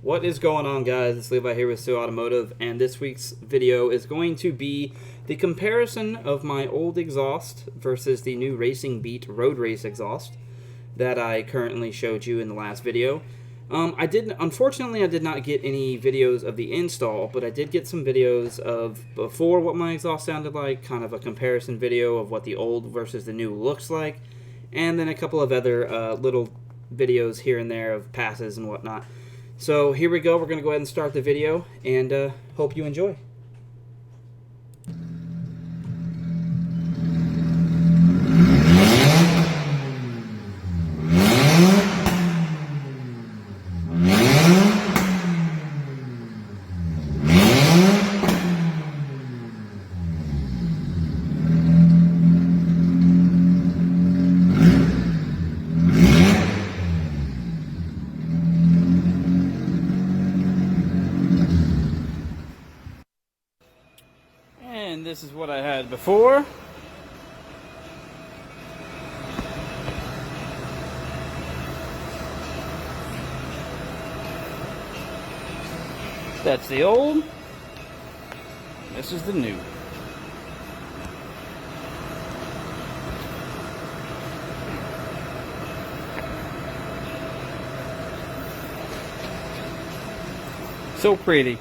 What is going on, guys? It's Levi here with Stu Automotive, and this week's video is going to be the comparison of my old exhaust versus the new Racing Beat road race exhaust that I currently showed you in the last video. Unfortunately, I did not get any videos of the install, but I did get some videos of before what my exhaust sounded like, kind of a comparison video of what the old versus the new looks like, and then a couple of other little videos here and there of passes and whatnot. So here we go. We're going to go ahead and start the video, and hope you enjoy. And this is what I had before. That's the old. This is the new. So pretty.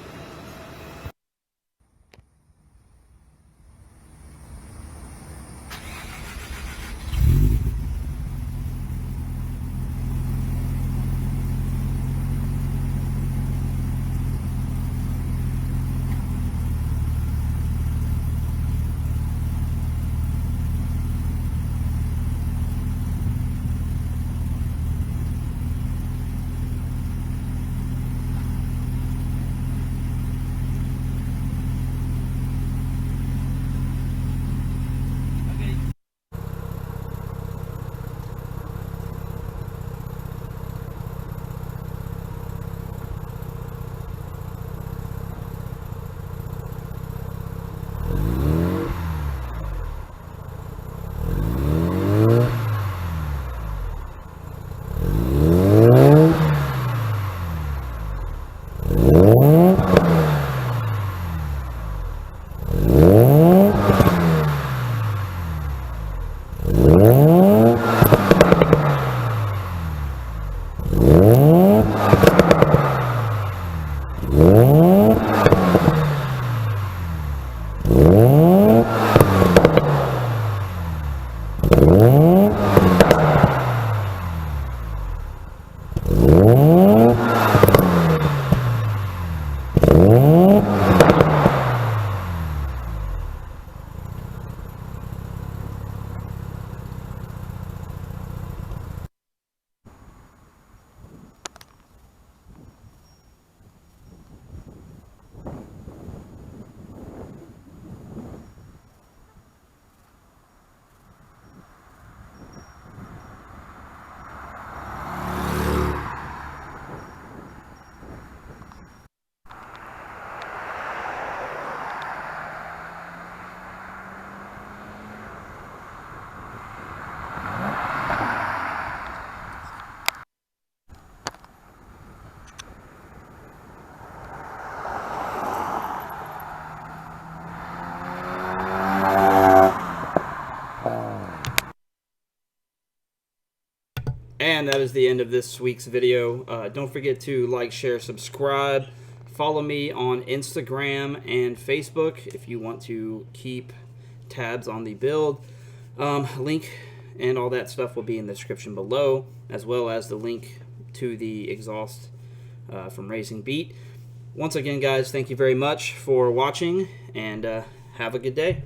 And that is the end of this week's video. Don't forget to like, share, subscribe. Follow me on Instagram and Facebook if you want to keep tabs on the build. Link and all that stuff will be in the description below, as well as the link to the exhaust from Racing Beat. Once again, guys, thank you very much for watching, and have a good day.